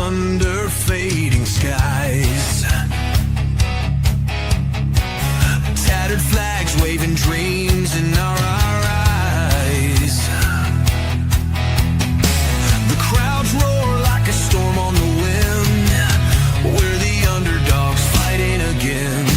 under fading skies. Tattered flags waving dreams in our eyes. The crowds roar like a storm on the wind. We're the underdogs fighting again.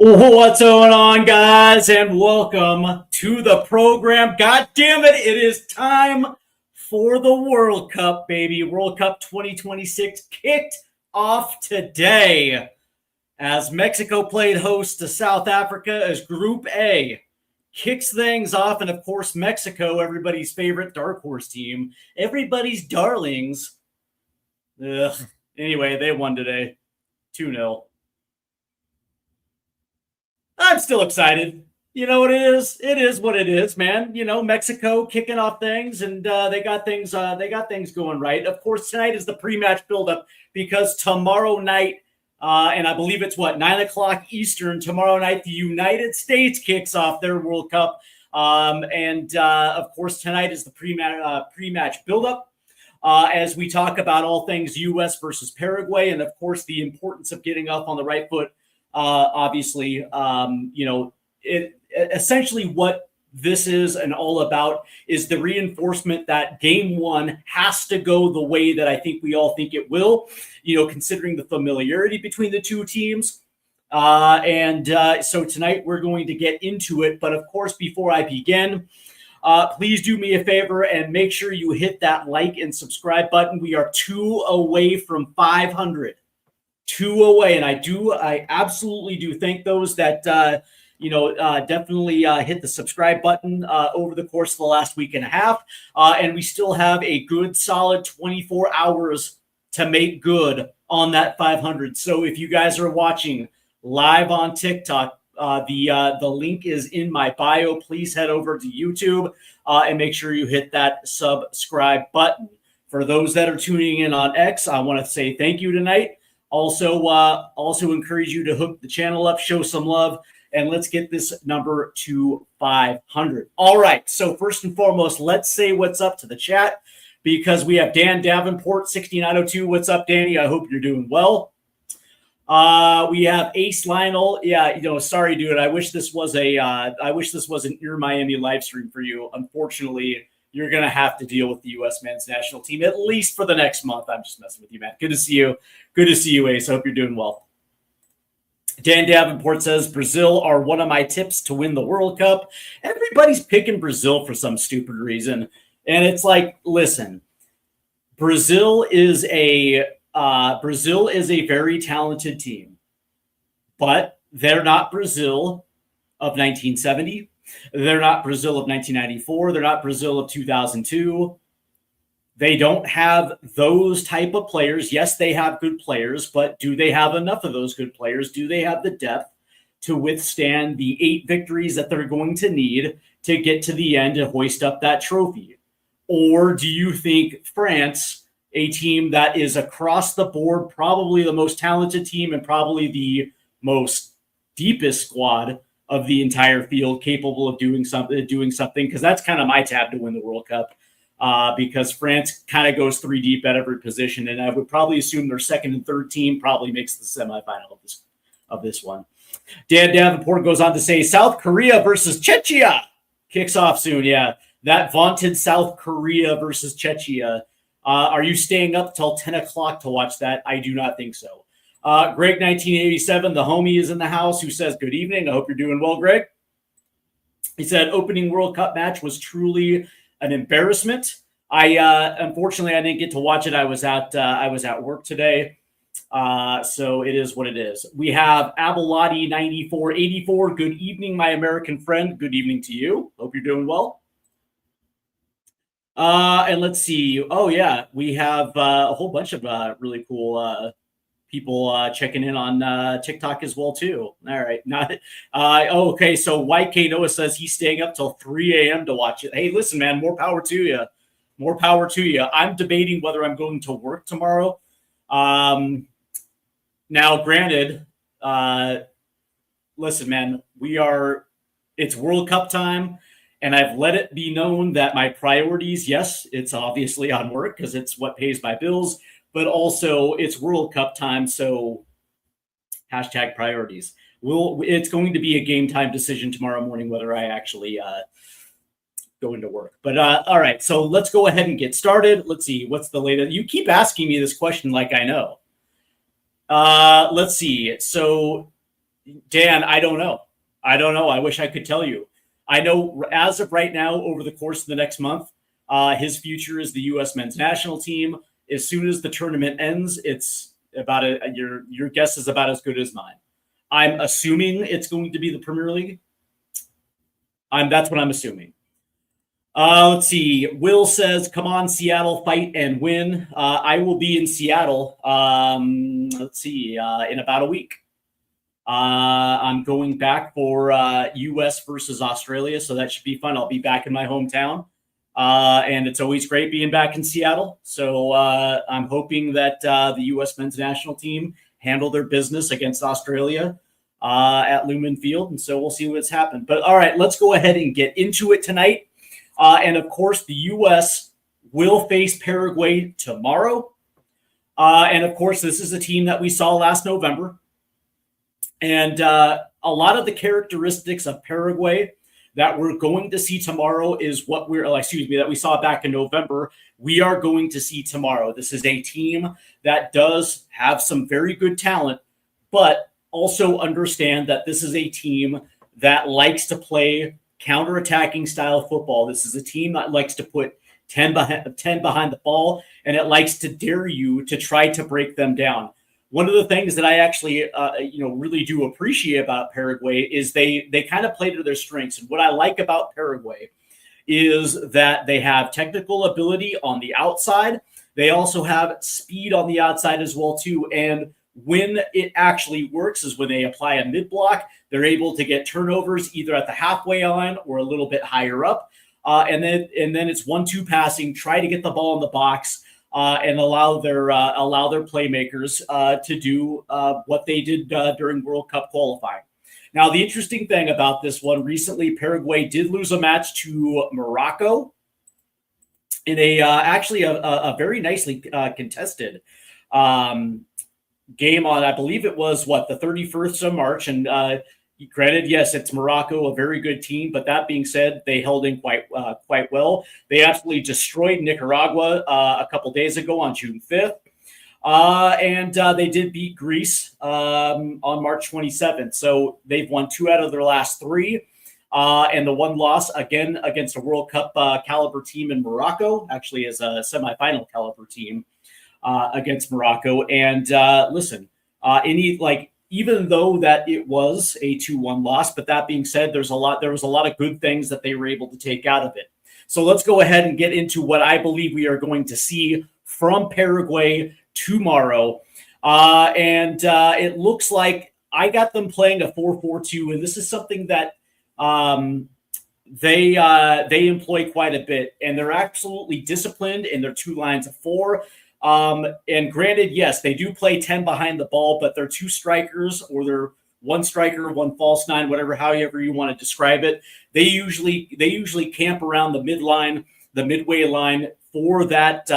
What's going on, guys, and welcome to the program. God damn it, it is time for the World Cup, baby. World Cup 2026 kicked off today as Mexico played host to South Africa as Group A kicks things off. And, of course, Mexico, everybody's favorite dark horse team, everybody's darlings. Anyway, they won today, 2-0. I'm still excited. You know what it is? It is what it is, man. You know, Mexico kicking off things, and they got things going right. Of course, tonight is the pre-match buildup because tomorrow night, and I believe it's 9 o'clock Eastern tomorrow night, the United States kicks off their World Cup, and of course tonight is the pre-match buildup as we talk about all things U.S. versus Paraguay, and of course the importance of getting off on the right foot. Obviously, it essentially what this is and all about is the reinforcement that game one has to go the way that I think we all think it will, considering the familiarity between the two teams. So tonight we're going to get into it. But of course, before I begin, please do me a favor and make sure you hit that like and subscribe button. We are 2 away from 500. 2 away, and I absolutely do thank those that definitely hit the subscribe button over the course of the last week and a half, and we still have a good solid 24 hours to make good on that 500. So if you guys are watching live on TikTok, the link is in my bio. Please head over to YouTube and make sure you hit that subscribe button. For those that are tuning in on X, I want to say thank you tonight. Also encourage you to hook the channel up, show some love, and let's get this number to 500. All right. So first and foremost, let's say what's up to the chat because we have Dan Davenport, 6902. What's up, Danny? I hope you're doing well. We have Ace Lionel. Yeah, sorry, dude. I wish this was an Ear Miami live stream for you. Unfortunately, you're going to have to deal with the U.S. men's national team, at least for the next month. I'm just messing with you, man. Good to see you. Good to see you, Ace. I hope you're doing well. Dan Davenport says, Brazil are one of my tips to win the World Cup. Everybody's picking Brazil for some stupid reason. And it's like, listen, Brazil is a very talented team. But they're not Brazil of 1970. They're not Brazil of 1994. They're not Brazil of 2002. They don't have those type of players. Yes, they have good players, but do they have enough of those good players? Do they have the depth to withstand the 8 victories that they're going to need to get to the end and hoist up that trophy? Or do you think France, a team that is across the board, probably the most talented team and probably the most deepest squad of the entire field, capable of doing something, because that's kind of my tab to win the World Cup. Because France kind of goes 3 deep at every position, and I would probably assume their second and third team probably makes the semifinal of this one. Dan Davenport goes on to say South Korea versus Czechia kicks off soon. Yeah, that vaunted South Korea versus Czechia. Are you staying up till 10 o'clock to watch that? I do not think so. Greg 1987, the homie, is in the house, who says, good evening. I hope you're doing well, Greg. He said, opening World Cup match was truly an embarrassment. Unfortunately, I didn't get to watch it. I was at work today. So it is what it is. We have Abelotti 9484. Good evening, my American friend. Good evening to you. Hope you're doing well. And let's see. Oh yeah, we have a whole bunch of really cool people checking in on TikTok as well too. All right, okay. So YK Noah says he's staying up till 3 a.m. to watch it. Hey, listen, man, more power to you. More power to you. I'm debating whether I'm going to work tomorrow. Now, granted, listen, man, it's World Cup time, and I've let it be known that my priorities, yes, it's obviously on work because it's what pays my bills, but also it's World Cup time, so hashtag priorities. It's going to be a game time decision tomorrow morning whether I actually go into work. But all right, so let's go ahead and get started. Let's see, what's the latest? You keep asking me this question like I know. Let's see. So, Dan, I don't know. I wish I could tell you. I know as of right now, over the course of the next month, his future is the U.S. men's national team. As soon as the tournament ends, it's about your guess is about as good as mine. I'm assuming it's going to be the Premier League. That's what I'm assuming. Let's see. Will says, come on, Seattle, fight and win. I will be in Seattle, let's see, in about a week. I'm going back for U.S. versus Australia, so that should be fun. I'll be back in my hometown, and it's always great being back in Seattle. So I'm hoping that the U.S. men's national team handle their business against Australia at Lumen Field, and so we'll see what's happened. But all right, let's go ahead and get into it tonight. And of course, the U.S. will face Paraguay tomorrow. And of course, this is a team that we saw last November. And a lot of the characteristics of Paraguay that we're going to see tomorrow is what that we saw back in November. We are going to see tomorrow. This is a team that does have some very good talent, but also understand that this is a team that likes to play counter-attacking style football. This is a team that likes to put 10 behind the ball, and it likes to dare you to try to break them down. One of the things that I actually, really do appreciate about Paraguay is they kind of play to their strengths. And what I like about Paraguay is that they have technical ability on the outside. They also have speed on the outside as well too. And when it actually works is when they apply a mid block. They're able to get turnovers either at the halfway line or a little bit higher up. And then it's 1-2 passing, try to get the ball in the box and allow their playmakers to do what they did during World Cup qualifying. Now, the interesting thing about this one, recently Paraguay did lose a match to Morocco in a very nicely contested game on, I believe it was the 31st of March. And granted, yes, it's Morocco, a very good team. But that being said, they held in quite well. They absolutely destroyed Nicaragua a couple days ago on June 5th. And they did beat Greece on March 27th. So they've won 2 out of their last 3. And the one loss, again, against a World Cup caliber team in Morocco, actually is a semifinal caliber team against Morocco. And listen, even though that it was a 2-1 loss, but that being said, there was a lot of good things that they were able to take out of it. So let's go ahead and get into what I believe we are going to see from Paraguay tomorrow. And it looks like I got them playing a 4-4-2, and this is something that they employ quite a bit, and they're absolutely disciplined in their 2 lines of 4. And granted, yes, they do play 10 behind the ball, but their 2 strikers or one striker, one false nine, whatever, however you want to describe it. They usually camp around the midline, the midway line for that,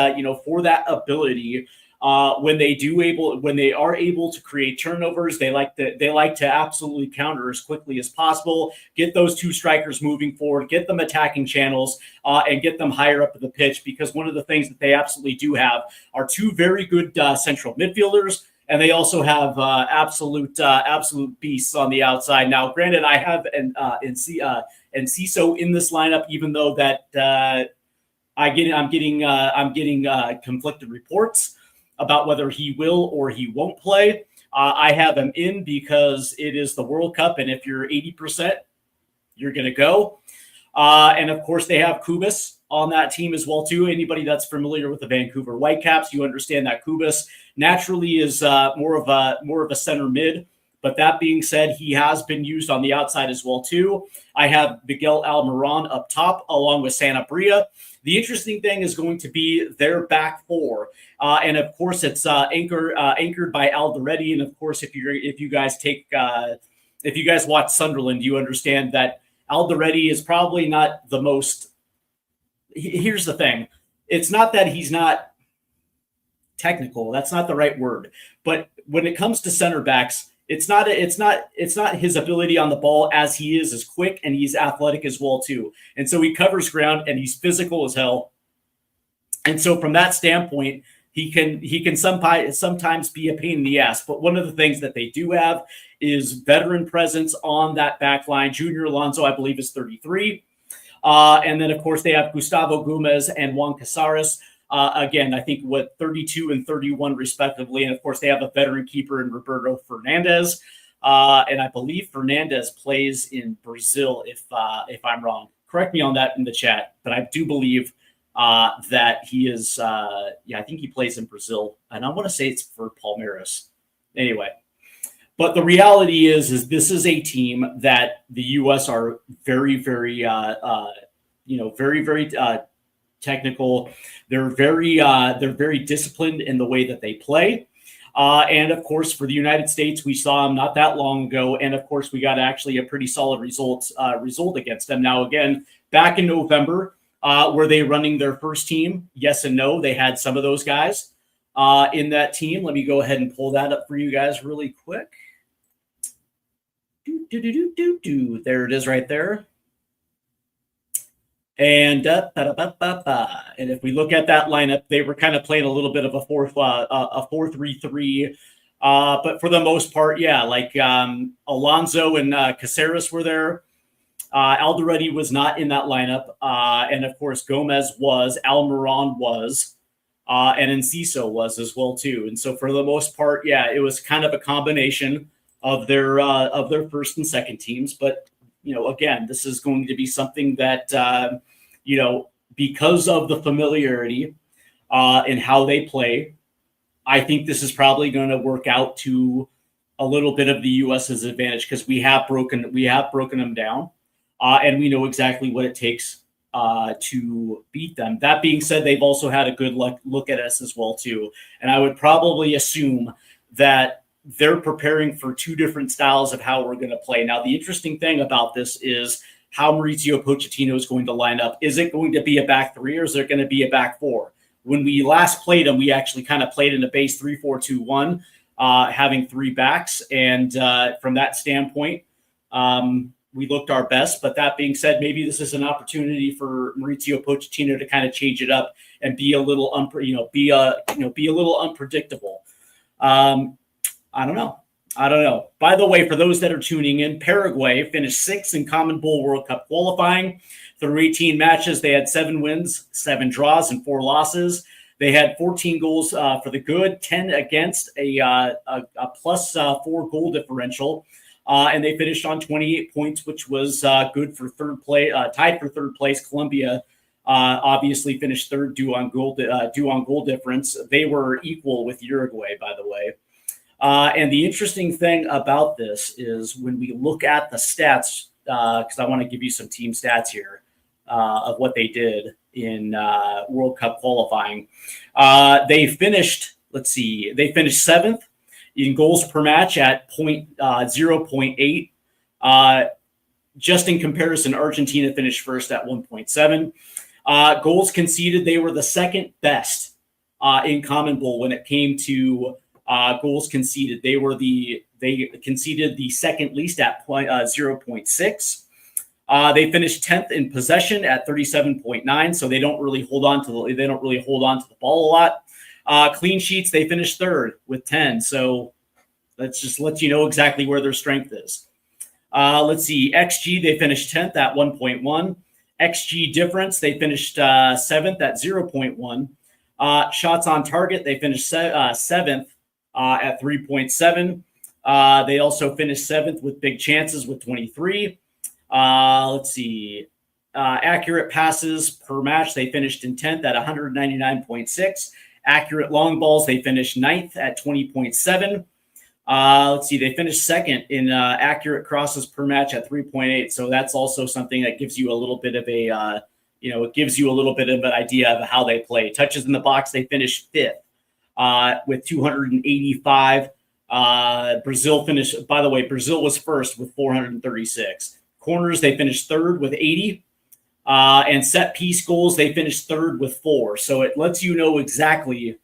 for that ability. When they are able to create turnovers, they like to absolutely counter as quickly as possible, get those two strikers moving forward, get them attacking channels, and get them higher up the pitch. Because one of the things that they absolutely do have are two very good central midfielders, and they also have absolute beasts on the outside. Now, granted, I have Enciso in this lineup, even though that I'm getting conflicted reports about whether he will or he won't play. I have him in because it is the World Cup, and if you're 80%, you're going to go. And of course, they have Kubas on that team as well too. Anybody that's familiar with the Vancouver Whitecaps, you understand that Kubas naturally is more of a center mid. But that being said, he has been used on the outside as well too. I have Miguel Almiron up top along with Sanabria. The interesting thing is going to be their back four, and of course it's anchored by Alderete. And of course, if you guys watch Sunderland, you understand that Alderete is probably not the most. Here's the thing: it's not that he's not technical. That's not the right word. But when it comes to center backs, it's not his ability on the ball, as he is quick and he's athletic as well too. And so he covers ground and he's physical as hell. And so from that standpoint, he can sometimes be a pain in the ass. But one of the things that they do have is veteran presence on that back line. Junior Alonso, I believe, is 33. And then, of course, they have Gustavo Gomez and Juan Casares. Again, I think 32 and 31 respectively. And of course, they have a veteran keeper in Roberto Fernandez. And I believe Fernandez plays in Brazil, if I'm wrong. Correct me on that in the chat. But I do believe that he is, I think he plays in Brazil. And I want to say it's for Palmeiras. Anyway. But the reality is this is a team that the U.S. are very, very, very technical. They're very disciplined in the way that they play. And of course, for the United States, we saw them not that long ago. And of course, we got actually a pretty solid result against them. Now, again, back in November, were they running their first team? Yes and no. They had some of those guys in that team. Let me go ahead and pull that up for you guys really quick. There it is right there. And if we look at that lineup, they were kind of playing a little bit of a 4-3-3. But for the most part, Alonso and Caceres were there. Alderete was not in that lineup. And of course, Gomez was, Almiron was, and Enciso was as well too. And so for the most part, it was kind of a combination of their first and second teams. But again, this is going to be something that, because of the familiarity and how they play, I think this is probably going to work out to a little bit of the U.S.'s advantage, because we have broken them down, and we know exactly what it takes to beat them. That being said, they've also had a good look at us as well too, and I would probably assume that they're preparing for two different styles of how we're going to play. Now, the interesting thing about this is how Mauricio Pochettino is going to line up. Is it going to be a back three, or is it going to be a back four? When we last played him, we actually kind of played in a base 3-4-2-1, having three backs. And from that standpoint, we looked our best. But that being said, maybe this is an opportunity for Mauricio Pochettino to kind of change it up and be a little, be a little unpredictable. I don't know. By the way, for those that are tuning in, Paraguay finished sixth in Conmebol World Cup qualifying. Through 18 matches, they had 7 wins, 7 draws, and 4 losses. They had 14 goals for the good, 10 against, a plus 4 goal differential. And they finished on 28 points, which was good for third place, tied for third place. Colombia obviously finished third due on goal difference. They were equal with Uruguay, by the way. And the interesting thing about this is when we look at the stats, because I want to give you some team stats here of what they did in World Cup qualifying. They finished 7th In goals per match at 0.8. Just in comparison, Argentina finished first at 1.7. Goals conceded, they were the second best in Conmebol when it came to goals conceded. They conceded the second least at 0.6. They finished 10th in possession at 37.9, so they don't really hold on to the ball a lot. Clean sheets, they finished third with 10. So let's just let you know exactly where their strength is. Let's see, XG, they finished 10th at 1.1. XG difference, they finished 7th at 0.1. Shots on target, they finished 7th at 3.7. They also finished 7th with big chances with 23. Let's see, accurate passes per match, they finished in 10th at 199.6. Accurate long balls, they finished 9th at 20.7. Let's see, they finished second in accurate crosses per match at 3.8. So that's also something that gives you a little bit of it gives you a little bit of an idea of how they play. Touches in the box, they finished fifth with 285. Brazil finished, by the way, Brazil was first with 436. Corners, they finished third with 80. And set piece goals, they finished third with 4. So it lets you know exactly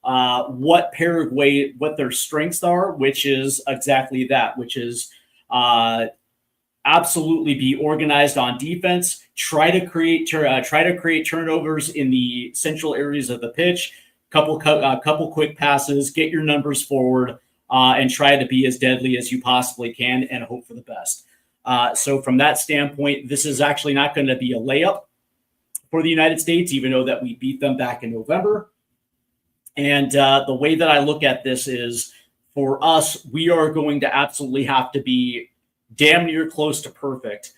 what Paraguay, what their strengths are, which is exactly that, which is absolutely be organized on defense, try to create turnovers in the central areas of the pitch, couple quick passes, get your numbers forward, and try to be as deadly as you possibly can and hope for the best. So from that standpoint, this is actually not going to be a layup for the United States, even though that we beat them back in November. And the way that I look at this is, for us, we are going to absolutely have to be damn near close to perfect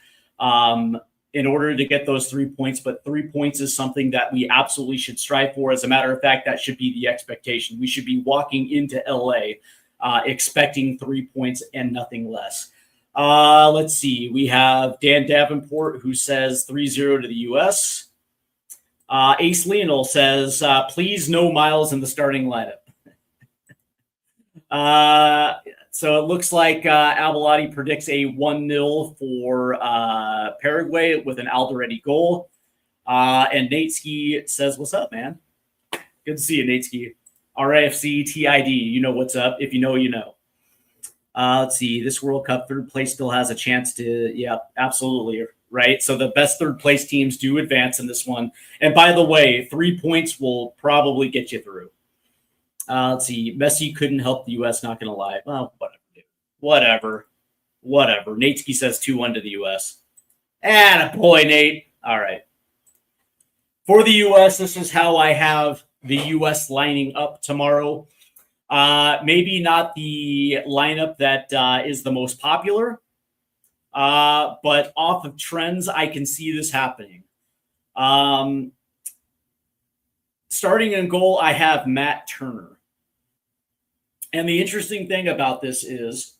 in order to get those 3 points. But 3 points is something that we absolutely should strive for. As a matter of fact, that should be the expectation. We should be walking into LA expecting 3 points and nothing less. Let's see. We have Dan Davenport, who says 3-0 to the U.S. Ace Leonel says, please no Miles in the starting lineup. So it looks like Abelotti predicts a 1-0 for Paraguay with an Alderete goal. And Natesky says, what's up, man? Good to see you, Natesky. RAFC TID, you know what's up. If you know, you know. Let's see. This World Cup third place still has a chance to, yeah, absolutely. Right. So the best third place teams do advance in this one. And by the way, 3 points will probably get you through. Let's see. Messi couldn't help the U.S. Not going to lie. Well, whatever, dude. Whatever. Natesky says 2-1 to the U.S. Attaboy, Nate. All right. For the U.S., this is how I have the U.S. lining up tomorrow. Maybe not the lineup that is the most popular. But off of trends, I can see this happening. Starting in goal, I have Matt Turner. And the interesting thing about this is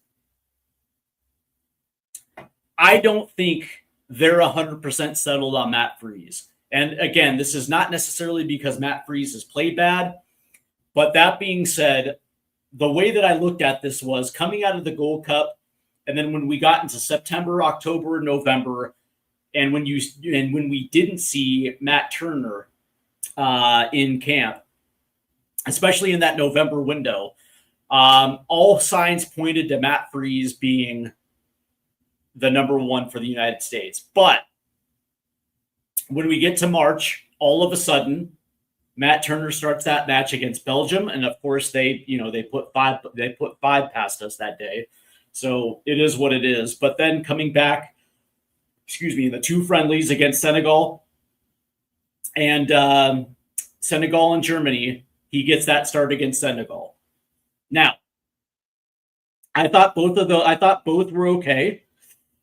I don't think they're 100% settled on Matt Freese. And again, this is not necessarily because Matt Freese has played bad. But that being said, the way that I looked at this was coming out of the Gold Cup, and then when we got into September, October, November, and when we didn't see Matt Turner in camp, especially in that November window, all signs pointed to Matt Freese being the number one for the United States. But when we get to March, all of a sudden, Matt Turner starts that match against Belgium, and of course they put five past us that day. So it is what it is. But then coming back, the two friendlies against Senegal and Senegal and Germany, he gets that start against Senegal. Now, I thought both were okay.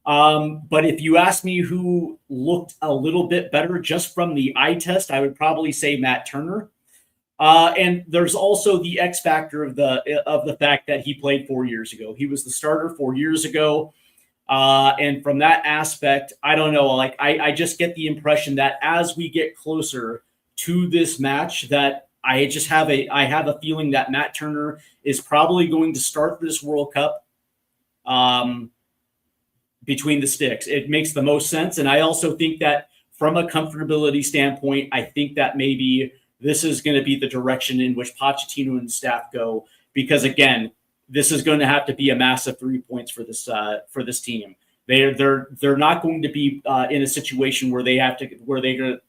But if you ask me who looked a little bit better just from the eye test, I would probably say Matt Turner. And there's also the X factor of the fact that he played 4 years ago. He was the starter 4 years ago. And from that aspect, I don't know, I just get the impression that as we get closer to this match, that I have a feeling that Matt Turner is probably going to start this World Cup between the sticks. It makes the most sense. And I also think that from a comfortability standpoint, I think that maybe this is going to be the direction in which Pochettino and staff go, because again, this is going to have to be a massive 3 points for this team. They're not going to be in a situation where they're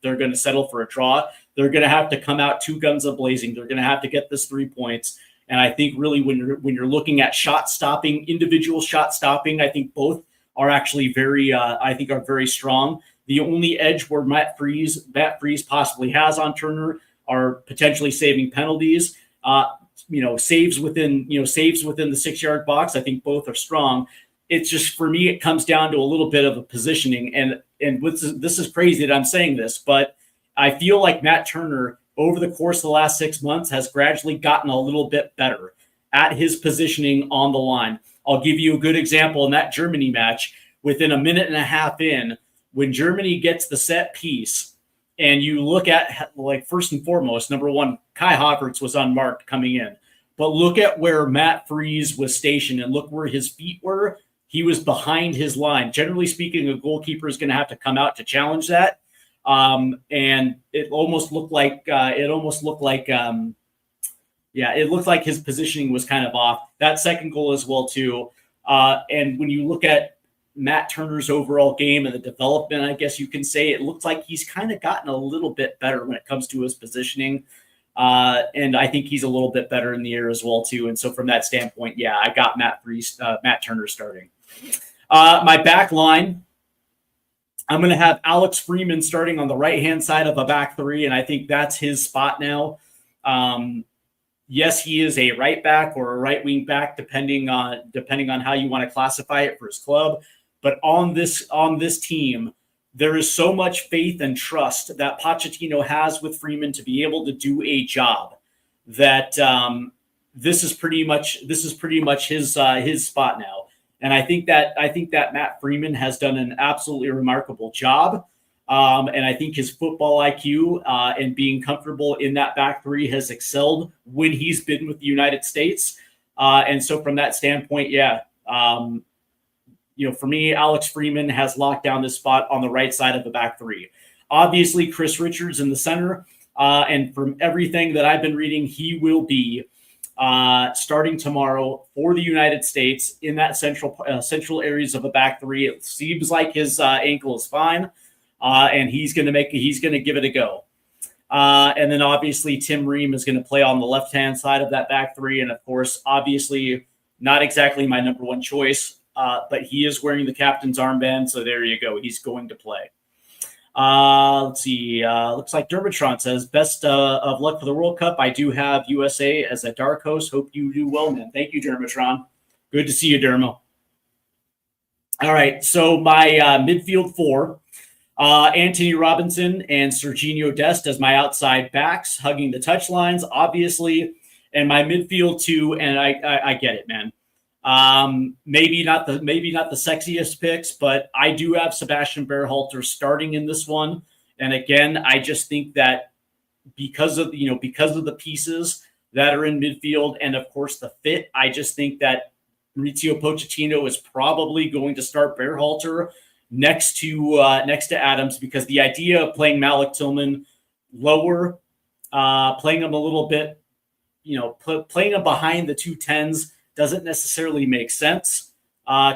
going to settle for a draw. They're going to have to come out two guns a blazing. They're going to have to get this 3 points. And I think really when you're looking at shot stopping, individual shot stopping, I think both are actually very strong. The only edge where Matt Freese possibly has on Turner are potentially saving penalties. Saves within the 6 yard box. I think both are strong. It's just, for me, it comes down to a little bit of a positioning. And this is crazy that I'm saying this, but I feel like Matt Turner over the course of the last 6 months has gradually gotten a little bit better at his positioning on the line. I'll give you a good example in that Germany match. Within a minute and a half in, when Germany gets the set piece, and you look at, like, first and foremost, number one, Kai Havertz was unmarked coming in. But look at where Matt Freese was stationed and look where his feet were. He was behind his line. Generally speaking, a goalkeeper is going to have to come out to challenge that. And it almost looked like his positioning was kind of off. That second goal as well too. And when you look at Matt Turner's overall game and the development, I guess you can say, it looks like he's kind of gotten a little bit better when it comes to his positioning. And I think he's a little bit better in the air as well too. And so from that standpoint, yeah, I got Matt Turner starting. My back line, I'm going to have Alex Freeman starting on the right-hand side of a back three, and I think that's his spot now. Yes, he is a right back or a right wing back, depending on how you want to classify it for his club. But on this team, there is so much faith and trust that Pochettino has with Freeman to be able to do a job that this is pretty much his spot now. And I think that Matt Freeman has done an absolutely remarkable job. And I think his football IQ and being comfortable in that back three has excelled when he's been with the United States. And so from that standpoint, yeah, for me, Alex Freeman has locked down this spot on the right side of the back three. Obviously, Chris Richards in the center. And from everything that I've been reading, he will be starting tomorrow for the United States in that central areas of a back three. It seems like his ankle is fine. And he's going to give it a go. And then obviously Tim Ream is going to play on the left-hand side of that back three. And of course, obviously not exactly my number one choice, but he is wearing the captain's armband. So there you go. He's going to play. Let's see. Looks like Dermotron says, best of luck for the World Cup. I do have USA as a dark horse. Hope you do well, man. Thank you, Dermotron. Good to see you, Dermo. All right. So my midfield four. Anthony Robinson and Serginho Dest as my outside backs, hugging the touchlines, obviously, and my midfield two. And I get it, man. Maybe not the sexiest picks, but I do have Sebastian Berhalter starting in this one. And again, I just think that because of the pieces that are in midfield and of course the fit, I just think that Mauricio Pochettino is probably going to start Berhalter next to Adams, because the idea of playing Malik Tillman lower, playing him a little bit, playing him behind the 210s doesn't necessarily make sense,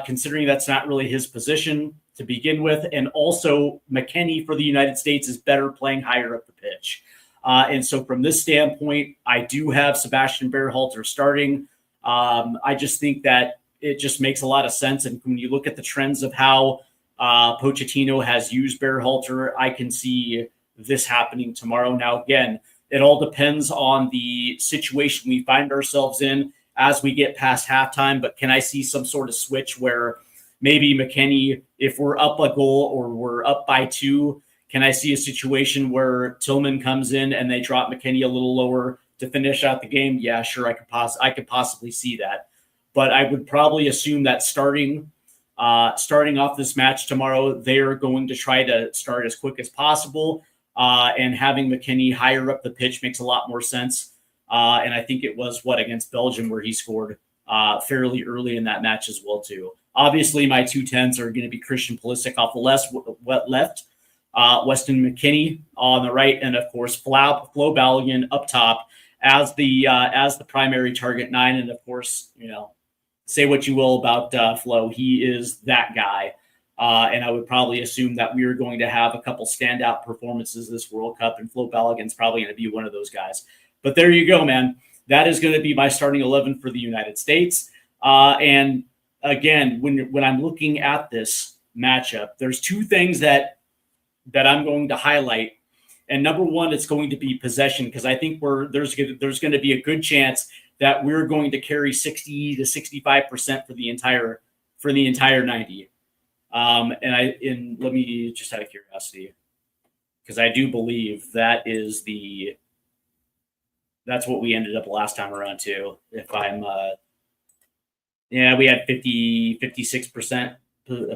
considering that's not really his position to begin with. And also McKennie for the United States is better playing higher up the pitch. And so from this standpoint, I do have Sebastian Berhalter starting. I just think that it just makes a lot of sense. And when you look at the trends of how Pochettino has used Berhalter, I can see this happening tomorrow. Now, again, it all depends on the situation we find ourselves in as we get past halftime. But can I see some sort of switch where maybe McKennie, if we're up a goal or we're up by 2, can I see a situation where Tillman comes in and they drop McKennie a little lower to finish out the game? Yeah, sure. I could possibly see that. But I would probably assume that starting off this match tomorrow, they are going to try to start as quick as possible. and having McKinney higher up the pitch makes a lot more sense. And I think it was against Belgium where he scored fairly early in that match as well too. Obviously, my 2 10s are going to be Christian Pulisic off the left, Weston McKennie on the right, and of course Flo Balogun up top as the primary target 9. And of course, say what you will about Flo, he is that guy. And I would probably assume that we are going to have a couple standout performances this World Cup, and Flo Balogun's probably going to be one of those guys. But there you go, man. That is going to be my starting 11 for the United States. And again, when I'm looking at this matchup, there's 2 things that I'm going to highlight. And number one, it's going to be possession, because I think there's going to be a good chance that we're going to carry 60 to 65% for the entire 90. And let me just out of curiosity, because I do believe that's what we ended up last time around too. If I'm, we had 56%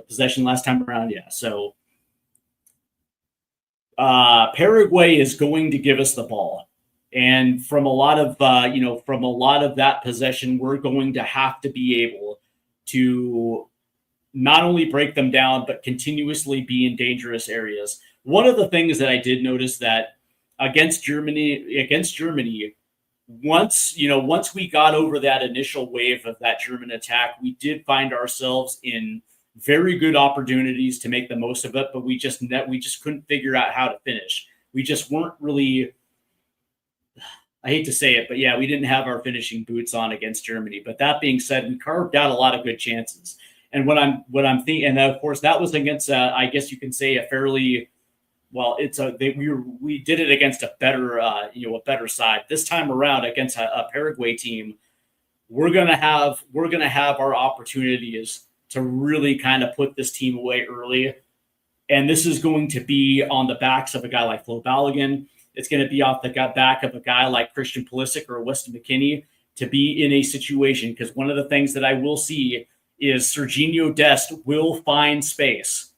possession last time around. Yeah. So, Paraguay is going to give us the ball. And from a lot of that possession, we're going to have to be able to not only break them down, but continuously be in dangerous areas. One of the things that I did notice that against Germany, once we got over that initial wave of that German attack, we did find ourselves in very good opportunities to make the most of it, but we just couldn't figure out how to finish. We just weren't really, I hate to say it, but yeah, we didn't have our finishing boots on against Germany. But that being said, we carved out a lot of good chances. And what I'm thinking, and of course that was against, I guess you can say, a fairly, well, we did it against a better side. This time around against a Paraguay team, we're gonna have our opportunities to really kind of put this team away early. And this is going to be on the backs of a guy like Flo Balogun. It's going to be off the back of a guy like Christian Pulisic or Weston McKennie to be in a situation, because one of the things that I will see is Serginho Dest will find space.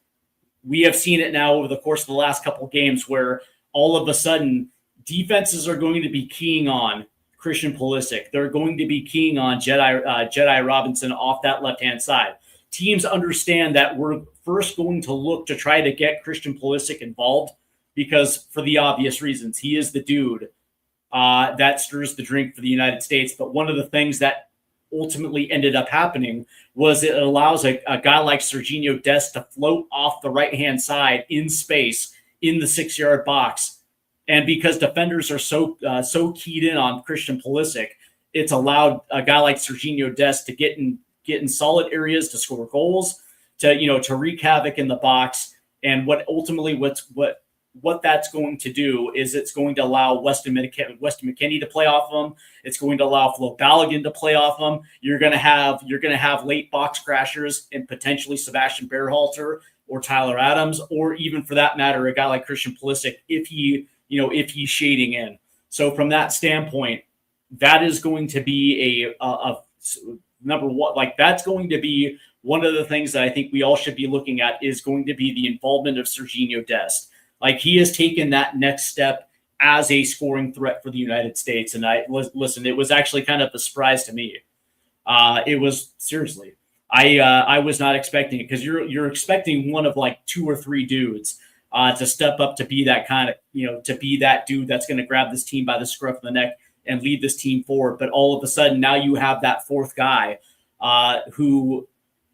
We have seen it now over the course of the last couple of games where all of a sudden defenses are going to be keying on Christian Pulisic. They're going to be keying on Jedi Robinson off that left-hand side. Teams understand that we're first going to look to try to get Christian Pulisic involved, because for the obvious reasons, he is the dude that stirs the drink for the United States. But one of the things that ultimately ended up happening was it allows a guy like Serginho Dest to float off the right-hand side in space in the 6-yard box. And because defenders are so keyed in on Christian Pulisic, it's allowed a guy like Serginho Dest to get in solid areas to score goals, to wreak havoc in the box. And what that's going to do is it's going to allow Weston McKennie to play off him. It's going to allow Flo Balogun to play off him. You're going to have late box crashers and potentially Sebastian Berhalter or Tyler Adams, or even for that matter, a guy like Christian Pulisic if he's shading in. So from that standpoint, that is going to be a number one. Like, that's going to be one of the things that I think we all should be looking at, is going to be the involvement of Serginho Dest. Like, he has taken that next step as a scoring threat for the United States. And listen, it was actually kind of a surprise to me. It was, seriously, I was not expecting it, because you're expecting one of like 2 or 3 dudes to step up to be that kind of, to be that dude that's going to grab this team by the scruff of the neck and lead this team forward. But all of a sudden now you have that 4th guy who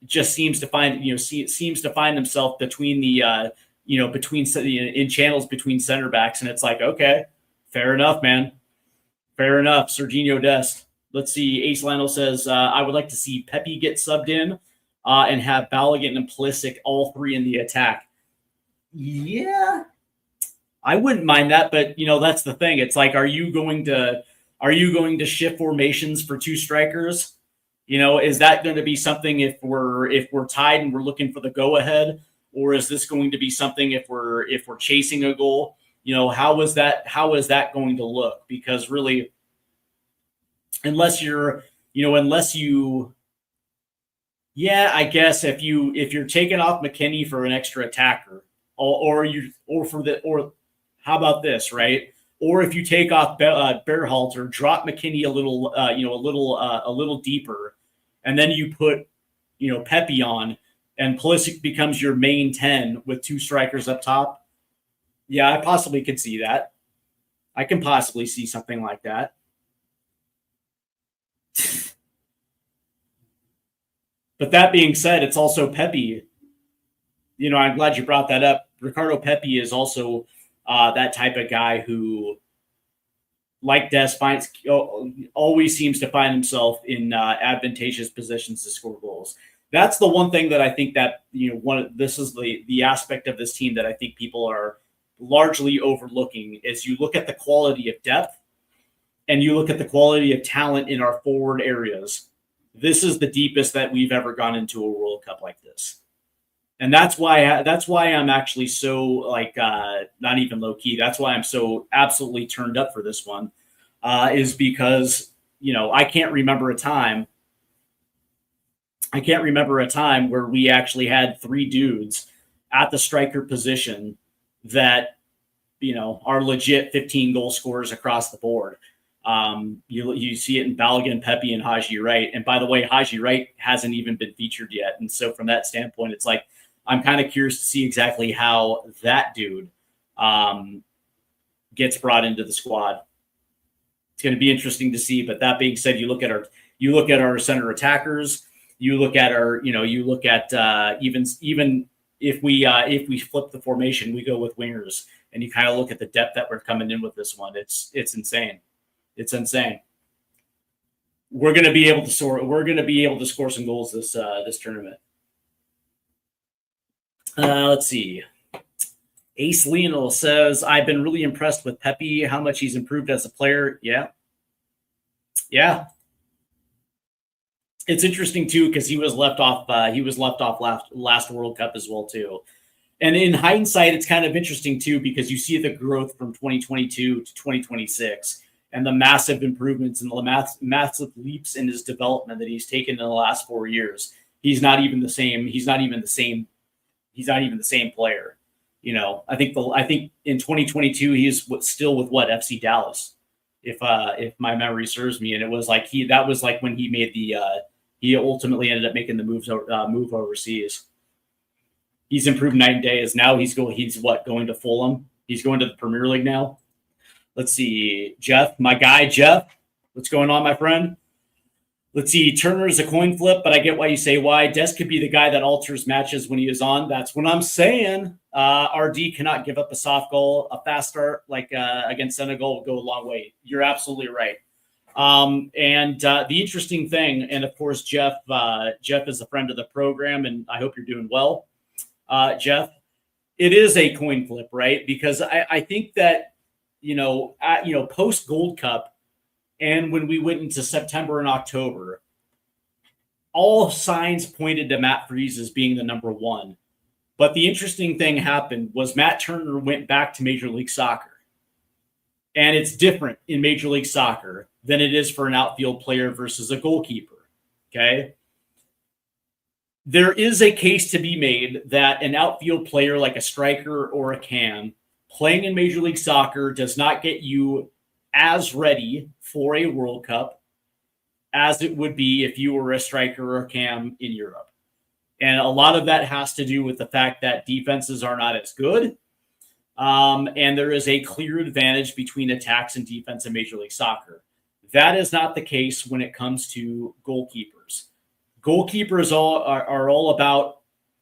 just seems to find himself between the, in channels between center backs. And it's like, okay, fair enough, man. Fair enough. Serginho Dest. Let's see. Ace Lionel says, I would like to see Pepe get subbed in and have Balogun and Pulisic, all 3 in the attack. Yeah, I wouldn't mind that. But, that's the thing. It's like, are you going to shift formations for 2 strikers? Is that going to be something if we're tied and we're looking for the go ahead? Or is this going to be something if we're chasing a goal? How is that going to look? Because really, unless you, I guess if you're taking off McKennie for an extra attacker, or How about this, right? Or if you take off Berhalter, drop McKinney a little deeper, and then you put, Pepe on, and Pulisic becomes your main 10 with 2 strikers up top. Yeah, I possibly could see that. I can possibly see something like that. But that being said, it's also Pepe. I'm glad you brought that up. Ricardo Pepe is also that type of guy who, like Des, always seems to find himself in advantageous positions to score goals. That's the one thing that I think that, this is the aspect of this team that I think people are largely overlooking, is you look at the quality of depth and you look at the quality of talent in our forward areas. This is the deepest that we've ever gone into a World Cup like this. And that's why I'm actually so not even low key. That's why I'm so absolutely turned up for this one, is because, I can't remember a time where we actually had 3 dudes at the striker position that, are legit 15 goal scorers across the board. You see it in Balogun, Pepe, and Haji Wright. And by the way, Haji Wright hasn't even been featured yet. And so from that standpoint, it's like, I'm kind of curious to see exactly how that dude gets brought into the squad. It's going to be interesting to see. But that being said, you look at our center attackers. You look at even if we flip the formation, we go with wingers, and you kind of look at the depth that we're coming in with this one. It's insane. It's insane. We're going to be able to score some goals this tournament. Let's see. Ace Lionel says, I've been really impressed with Pepe, how much he's improved as a player. Yeah. It's interesting too, because he was left off last World Cup as well too. And in hindsight, it's kind of interesting too, because you see the growth from 2022 to 2026 and the massive improvements and the massive leaps in his development that he's taken in the last 4 years. He's not even the same player. I think in 2022 he's still with FC Dallas, if my memory serves me, and it was like that was like when he made he ultimately ended up making the move overseas. He's improved night and day. Now he's going to Fulham. He's going to the Premier League now. Let's see, Jeff, my guy Jeff, what's going on, my friend? Let's see, Turner is a coin flip, but I get why you say why. Des could be the guy that alters matches when he is on. That's what I'm saying. RD cannot give up a soft goal. A fast start like against Senegal will go a long way. You're absolutely right. And the interesting thing, and of course, Jeff is a friend of the program, and I hope you're doing well, Jeff. It is a coin flip, right? Because I think that, post Gold Cup, and when we went into September and October, all signs pointed to Matt Freese as being the number 1. But the interesting thing happened was Matt Turner went back to Major League Soccer. And it's different in Major League Soccer than it is for an outfield player versus a goalkeeper. Okay? There is a case to be made that an outfield player like a striker or a cam playing in Major League Soccer does not get you as ready for a World Cup as it would be if you were a striker or a cam in Europe. And a lot of that has to do with the fact that defenses are not as good. And there is a clear advantage between attacks and defense in Major League Soccer. That is not the case when it comes to goalkeepers. Goalkeepers are all about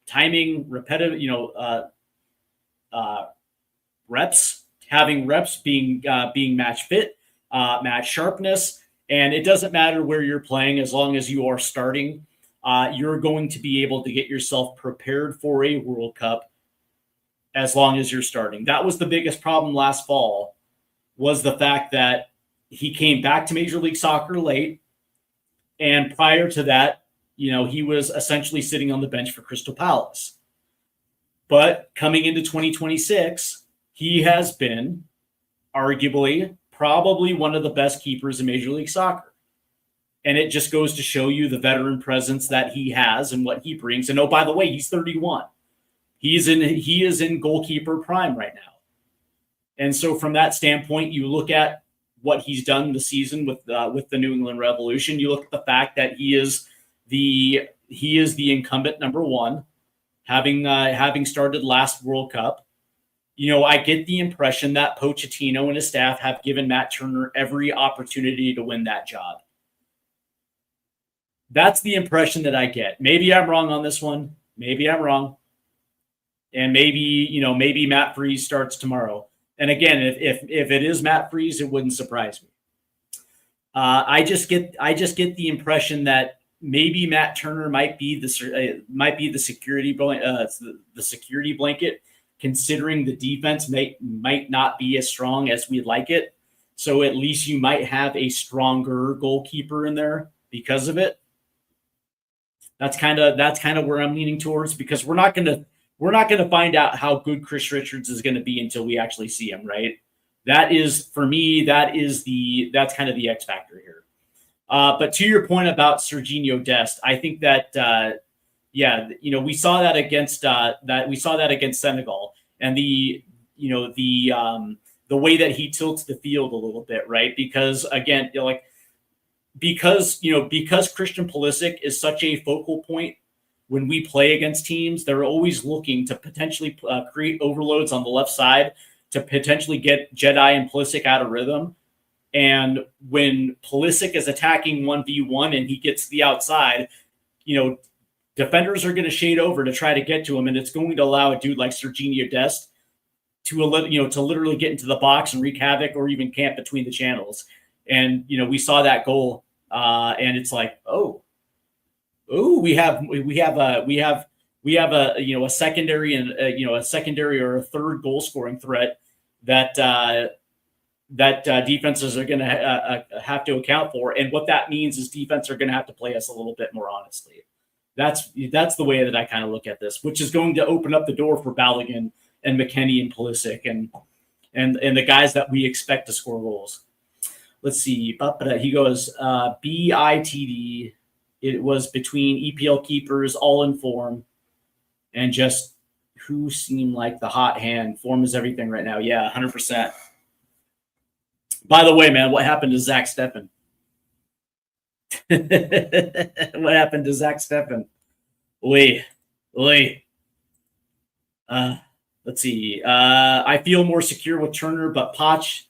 timing, repetitive, reps, having reps, being match fit, match sharpness. And it doesn't matter where you're playing, as long as you are starting, you're going to be able to get yourself prepared for a World Cup as long as you're starting. That was the biggest problem last fall, was the fact that he came back to Major League Soccer late. And prior to that, he was essentially sitting on the bench for Crystal Palace. But coming into 2026, he has been arguably probably one of the best keepers in Major League Soccer. And it just goes to show you the veteran presence that he has and what he brings. And oh, by the way, he's 31. He is in goalkeeper prime right now. And so from that standpoint, you look at what he's done this season with the New England Revolution. You look at the fact that he is the incumbent number one, having started last World Cup. I get the impression that Pochettino and his staff have given Matt Turner every opportunity to win that job. That's the impression that I get. Maybe I'm wrong on this one. Maybe I'm wrong. And maybe Matt Freese starts tomorrow. And again, if it is Matt Freese, it wouldn't surprise me. I just get the impression that maybe Matt Turner might be the security blanket, considering the defense might not be as strong as we'd like it. So at least you might have a stronger goalkeeper in there because of it. That's kind of where I'm leaning towards, because we're not going to find out how good Chris Richards is going to be until we actually see him, right? That is, for me, that's kind of the X factor here. But to your point about Serginho Dest, I think that we saw that against Senegal, and the way that he tilts the field a little bit, right? Because again, because Christian Pulisic is such a focal point when we play against teams, they're always looking to potentially create overloads on the left side to potentially get Jedi and Pulisic out of rhythm. And when Pulisic is attacking 1v1 and he gets to the outside, defenders are going to shade over to try to get to him, and it's going to allow a dude like Serginho Dest to literally get into the box and wreak havoc, or even camp between the channels. And we saw that goal, and it's like, we have a secondary and a secondary or a third goal scoring threat that defenses are going to have to account for. And what that means is defense are going to have to play us a little bit more honestly. That's the way that I kind of look at this, which is going to open up the door for Balogun and McKennie and Pulisic and the guys that we expect to score goals. Let's see. He goes, BITD. It was between EPL keepers, all in form, and just who seemed like the hot hand. Form is everything right now. Yeah, 100%. By the way, man, what happened to Zach Steffen? What happened to Zach Steffen? Let's see. I feel more secure with Turner, but Poch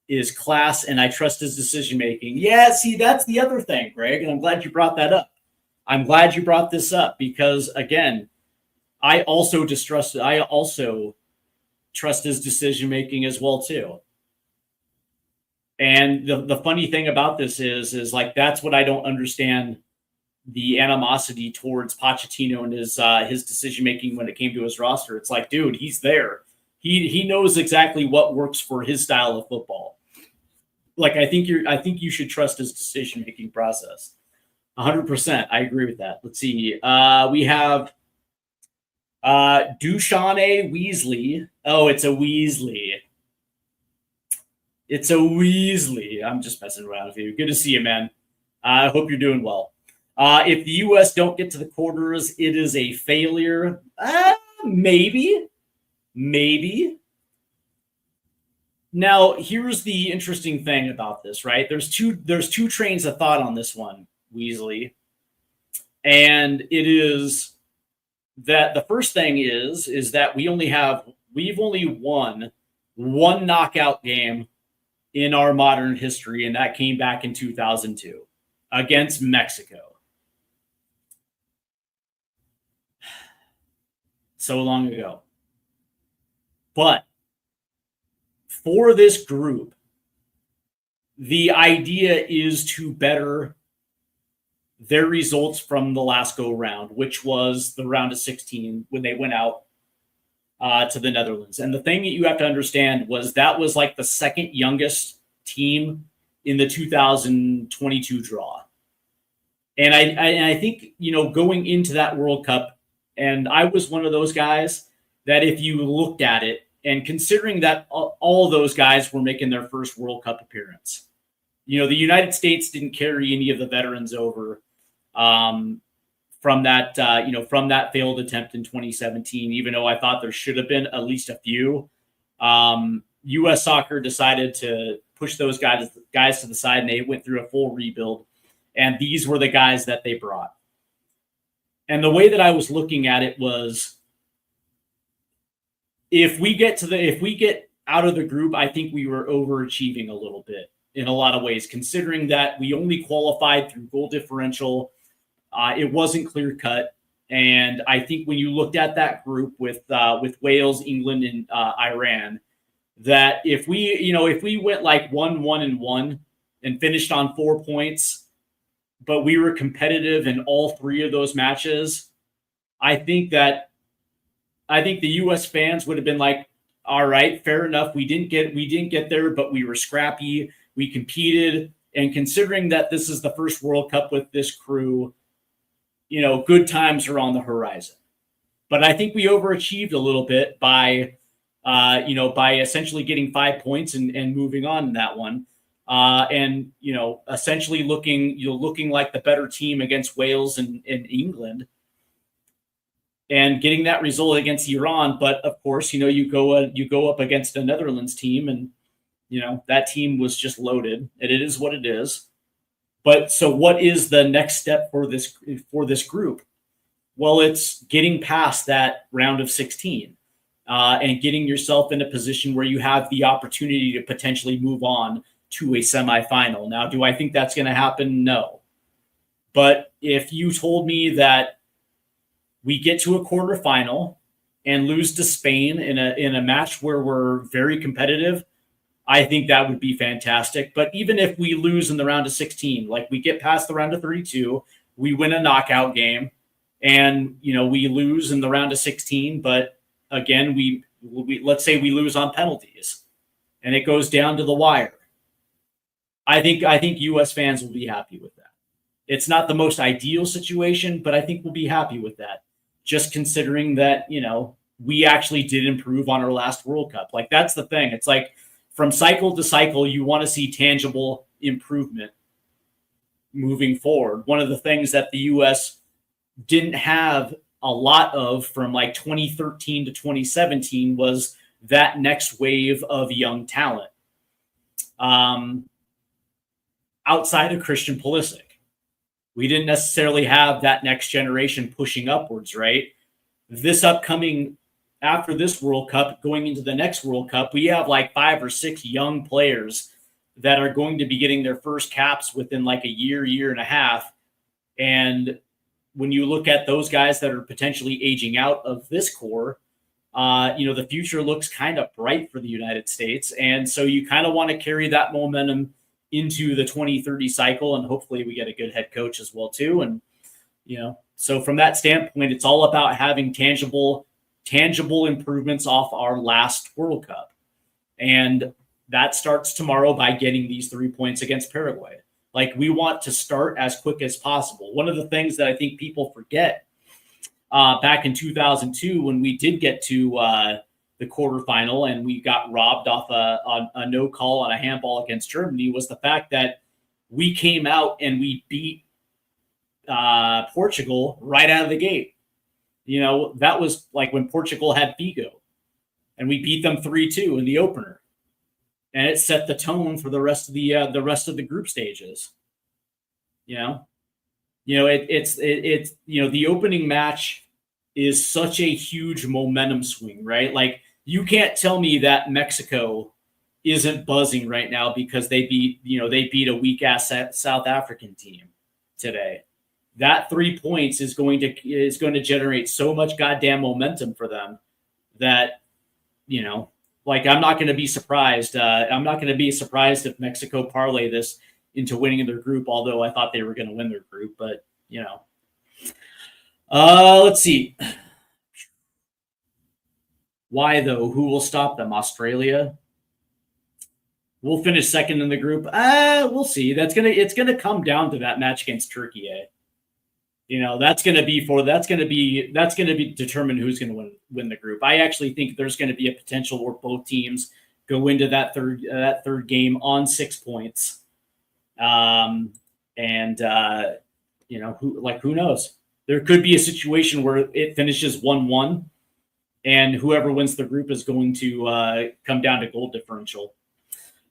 is class, and I trust his decision making. Yeah, see, that's the other thing, Greg, and I'm glad you brought that up. I'm glad you brought this up because, again, I also trust his decision making as well too. And the funny thing about this is like that's what I don't understand, the animosity towards Pochettino and his decision making when it came to his roster. It's like, dude, he's there. He knows exactly what works for his style of football. Like I think you should trust his decision making process. 100%. I agree with that. Let's see. We have Dushane Weasley. Oh, it's a Weasley. It's a Weasley. I'm just messing around with you. Good to see you, man. I hope you're doing well. If the U.S. don't get to the quarters, it is a failure. Maybe. Now, here's the interesting thing about this, right? There's two trains of thought on this one, Weasley. And it is that the first thing is that we've only won one knockout game in our modern history, and that came back in 2002 against Mexico. So long ago. But for this group, the idea is to better their results from the last go round, which was the round of 16 when they went out to the Netherlands. And the thing that you have to understand was that was like the second youngest team in the 2022 draw. And I think, going into that World Cup, and I was one of those guys that if you looked at it, and considering that all those guys were making their first World Cup appearance, the United States didn't carry any of the veterans over from that failed attempt in 2017, even though I thought there should have been at least a few. U.S. Soccer decided to push those guys to the side, and they went through a full rebuild. And these were the guys that they brought. And the way that I was looking at it was, if we get out of the group, I think we were overachieving a little bit in a lot of ways, considering that we only qualified through goal differential. It wasn't clear cut. And I think when you looked at that group with Wales, England, and Iran, that if we went like 1-1-1 and finished on 4 points, but we were competitive in all three of those matches, I think the U.S. fans would have been like, all right, fair enough. We didn't get there, but we were scrappy. We competed. And considering that this is the first World Cup with this crew, good times are on the horizon. But I think we overachieved a little bit by essentially getting 5 points and moving on in that one. And essentially looking like the better team against Wales and England, and getting that result against Iran. But of course, you go up against a Netherlands team, and that team was just loaded. And it is what it is. But so, what is the next step for this group? Well, it's getting past that round of 16 and getting yourself in a position where you have the opportunity to potentially move on to a semifinal. Now, do I think that's going to happen? No. But if you told me that we get to a quarterfinal and lose to Spain in a match where we're very competitive, I think that would be fantastic. But even if we lose in the round of 16, like we get past the round of 32, we win a knockout game, and we lose in the round of 16, but again, we let's say we lose on penalties and it goes down to the wire. I think U.S. fans will be happy with that. It's not the most ideal situation, but I think we'll be happy with that. Just considering that, we actually did improve on our last World Cup. Like, that's the thing. It's like from cycle to cycle, you want to see tangible improvement moving forward. One of the things that the U.S. didn't have a lot of from like 2013 to 2017 was that next wave of young talent. Outside of Christian Pulisic, we didn't necessarily have that next generation pushing upwards, right? After this World Cup, going into the next World Cup, we have like 5 or 6 young players that are going to be getting their first caps within like a year and a half. And when you look at those guys that are potentially aging out of this core, the future looks kind of bright for the United States. And so you kind of want to carry that momentum into the 2030 cycle, and hopefully we get a good head coach as well too. And so from that standpoint, it's all about having tangible improvements off our last World Cup, and that starts tomorrow by getting these 3 points against Paraguay. Like, we want to start as quick as possible. One of the things that I think people forget back in 2002, when we did get to the quarterfinal and we got robbed off a no call on a handball against Germany, was the fact that we came out and we beat Portugal right out of the gate. That was like when Portugal had Figo, and we beat them 3-2 in the opener, and it set the tone for the rest of the group stages. It's the opening match is such a huge momentum swing, right? Like, you can't tell me that Mexico isn't buzzing right now because they beat a weak ass South African team today. That 3 points is going to generate so much goddamn momentum for them that, I'm not going to be surprised. I'm not going to be surprised if Mexico parlay this into winning their group, although I thought they were going to win their group. But, let's see. Why, though? Who will stop them? Australia? We'll finish second in the group. We'll see. It's gonna come down to that match against Turkey. That's gonna be determine who's gonna win the group. I actually think there's gonna be a potential where both teams go into that third game on 6 points. Who knows? There could be a situation where it finishes 1-1. and whoever wins the group is going to come down to goal differential.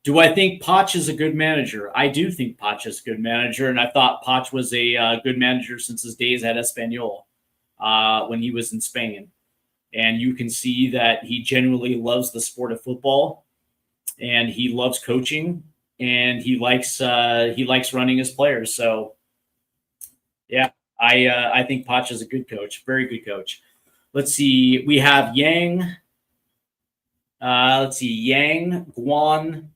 Do I think Poch is a good manager? I do think Poch is a good manager, and I thought Poch was a good manager since his days at Espanyol when he was in Spain. And you can see that he genuinely loves the sport of football, and he loves coaching, and he likes running his players. So, yeah, I think Poch is a good coach, very good coach. Let's see, we have Yang. Yang Guang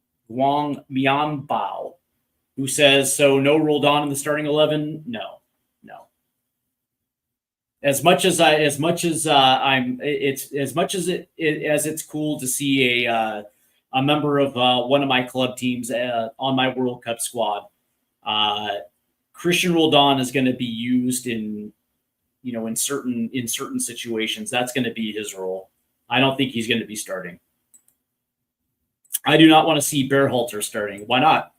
Mianbao, who says, so no Roldan in the starting 11? No. As it's cool to see a member of one of my club teams on my World Cup squad. Christian Roldan is going to be used in certain situations. That's going to be his role. I don't think he's going to be starting. I do not want to see Berhalter starting. Why not?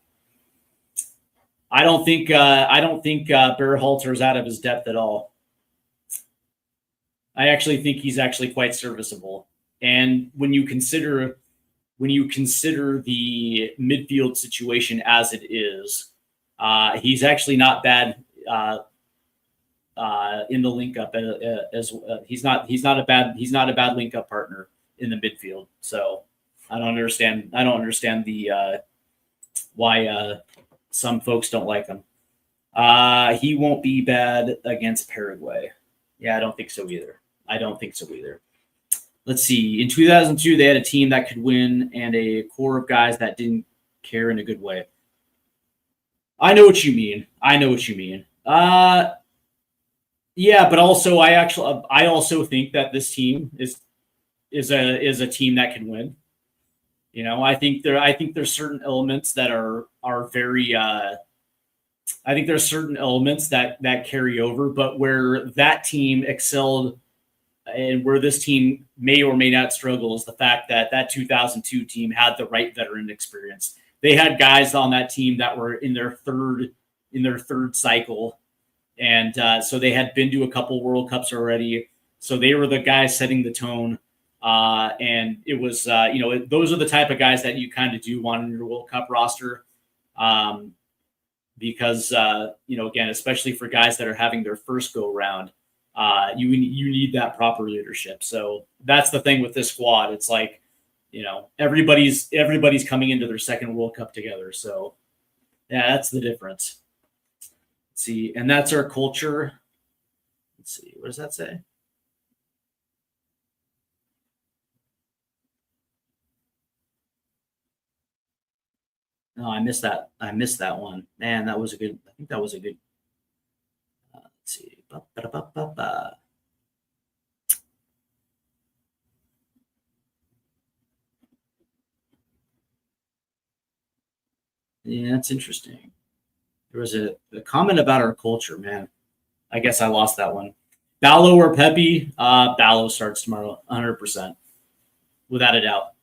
I don't think Berhalter is out of his depth at all. I actually think he's actually quite serviceable. And when you consider the midfield situation as it is, he's actually not bad in the link up. He's not a bad link up partner in the midfield. So I don't understand the why some folks don't like him. He won't be bad against Paraguay. Yeah, I don't think so either. Let's see. In 2002, they had a team that could win and a core of guys that didn't care in a good way. I know what you mean. Yeah, but also I also think that this team is a team that can win. I think there's certain elements that are very. I think there's certain elements that carry over, but where that team excelled and where this team may or may not struggle is the fact that 2002 team had the right veteran experience. They had guys on that team that were in their third cycle, and so they had been to a couple World Cups already. So they were the guys setting the tone, and it was those are the type of guys that you kind of do want in your World Cup roster, because again, especially for guys that are having their first go round. You need that proper leadership. So that's the thing with this squad. It's like, everybody's coming into their second World Cup together. So yeah, that's the difference. Let's see. And that's our culture. Let's see. What does that say? No, I missed that. One. Man, I think that was a good. Let's see. Yeah, that's interesting. There was a comment about our culture, man. I guess I lost that one. Ballo or Pepe? Ballo starts tomorrow, 100%, without a doubt.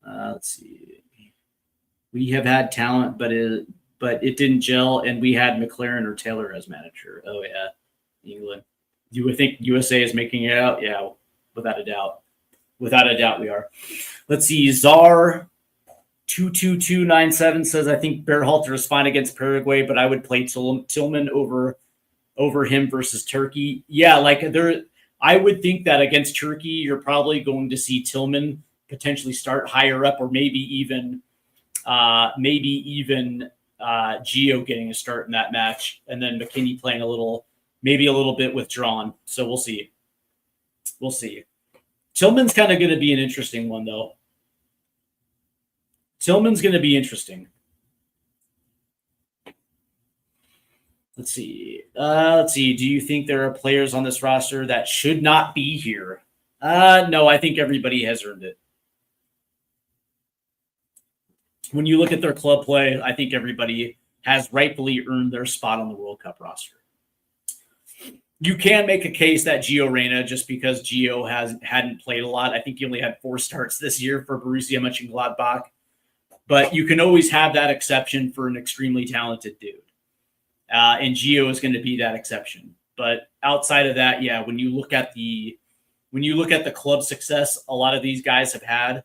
Let's see. We have had talent, but it didn't gel, and we had McLaren or Taylor as manager. Oh yeah, England. You would think USA is making it out? Yeah, without a doubt. Without a doubt, we are. Let's see. Czar 22297 says, I think Berhalter is fine against Paraguay, but I would play Tillman over him versus Turkey. Yeah, I would think that against Turkey, you're probably going to see Tillman potentially start higher up, or maybe even Gio getting a start in that match, and then McKinney playing maybe a little bit withdrawn. So we'll see. Tillman's kind of going to be an interesting one, though. Tillman's going to be interesting. Let's see. Do you think there are players on this roster that should not be here? No, I think everybody has earned it. When you look at their club play, I think everybody has rightfully earned their spot on the World Cup roster. You can make a case that Gio Reyna, just because Gio hadn't played a lot. I think he only had 4 starts this year for Borussia Mönchengladbach. But you can always have that exception for an extremely talented dude. And Gio is going to be that exception. But outside of that, yeah, when you look at the when you look at the club success a lot of these guys have had,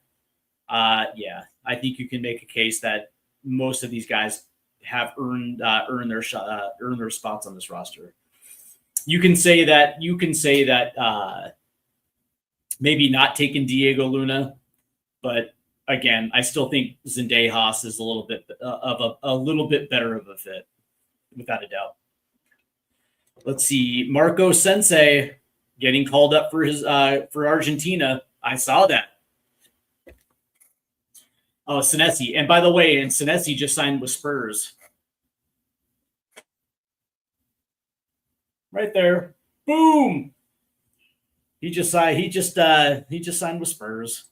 yeah, I think you can make a case that most of these guys have earned their spots on this roster. You can say that maybe not taking Diego Luna, but again, I still think Zendejas is a little bit better of a fit, without a doubt. Let's see, Marco Sensei getting called up for his for Argentina. I saw that. Oh, Senesi. And by the way, Senesi just signed with Spurs. Right there. Boom. He just signed with Spurs.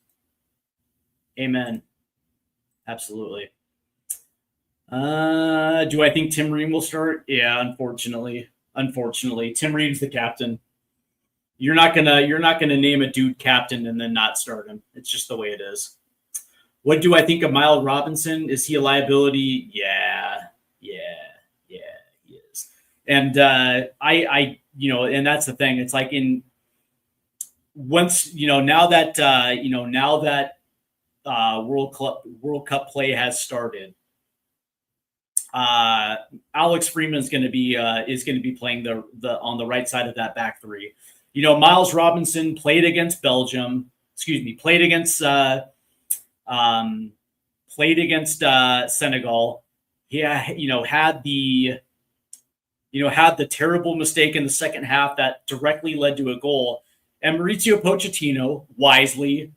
Amen. Absolutely. Do I think Tim Ream will start? Yeah, unfortunately. Tim Ream's the captain. You're not gonna name a dude captain and then not start him. It's just the way it is. What do I think of Miles Robinson? Is he a liability? Yeah, he is. And I and that's the thing. It's like now that World Cup play has started, Alex Freeman is going to be playing on the right side of that back three. Miles Robinson played against Belgium. Played against Senegal. He had the terrible mistake in the second half that directly led to a goal. And Mauricio Pochettino wisely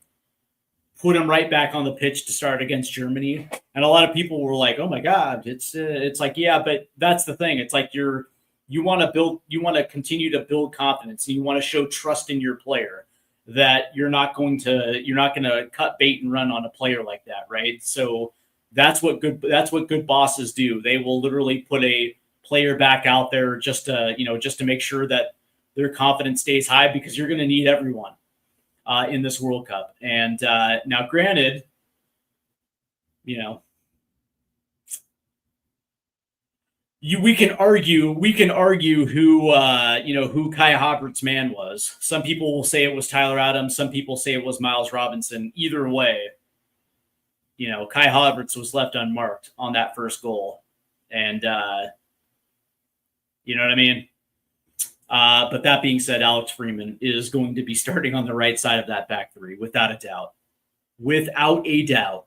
put him right back on the pitch to start against Germany. And a lot of people were like, "Oh my God!" It's like, yeah, but that's the thing. It's like you want to continue to build confidence, and you want to show trust in your player that you're not going to cut bait and run on a player like that, right? So that's what good bosses do. They will literally put a player back out there just to make sure that their confidence stays high, because you're going to need everyone in this World Cup. And now, granted, we can argue who Kai Havertz's man was. Some people will say it was Tyler Adams. Some people say it was Miles Robinson. Either way, Kai Havertz was left unmarked on that first goal, and you know what I mean. But that being said, Alex Freeman is going to be starting on the right side of that back three, without a doubt. Without a doubt.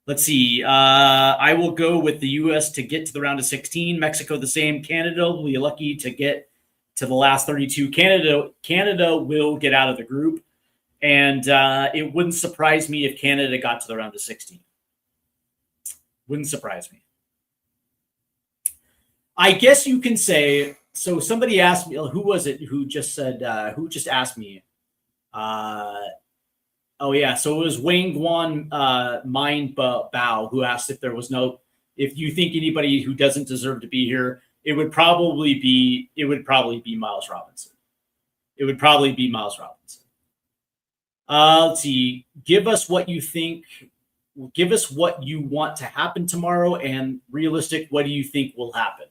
Let's see. I will go with the U.S. to get to the round of 16. Mexico the same. Canada will be lucky to get to the last 32. Canada will get out of the group. And it wouldn't surprise me if Canada got to the round of 16. Wouldn't surprise me. I guess you can say... So somebody asked me, who was it who just asked me? Oh yeah, so it was Wayne Guan Mind Bao who asked if you think anybody who doesn't deserve to be here. It would probably be Miles Robinson. Let's see. Give us what you think. Give us what you want to happen tomorrow, and realistic. What do you think will happen?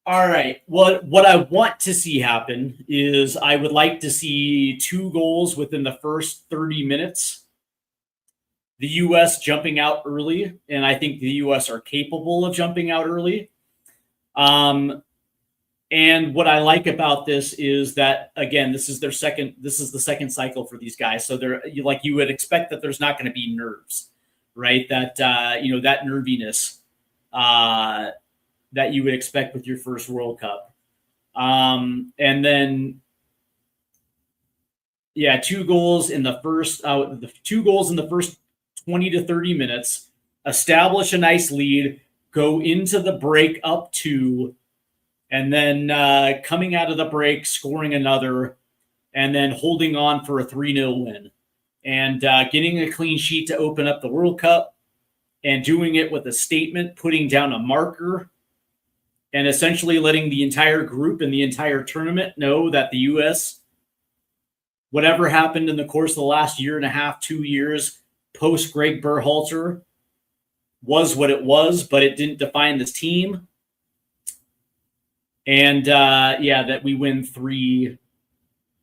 All right. What I want to see happen is I would like to see 2 goals within the first 30 minutes. The U.S. jumping out early, and I think the U.S. are capable of jumping out early. And what I like about this is that, again, this is the second cycle for these guys. So you would expect that there's not going to be nerves, right? That that nerviness. That you would expect with your first World Cup. And then, 2 goals in the first 20 to 30 minutes, establish a nice lead, go into the break up 2, and then coming out of the break, scoring another, and then holding on for a 3-0 win, and getting a clean sheet to open up the World Cup, and doing it with a statement, putting down a marker, and essentially letting the entire group and the entire tournament know that the U.S., whatever happened in the course of the last year and a half, 2 years, post Greg Berhalter, was what it was, but it didn't define this team. And that we win 3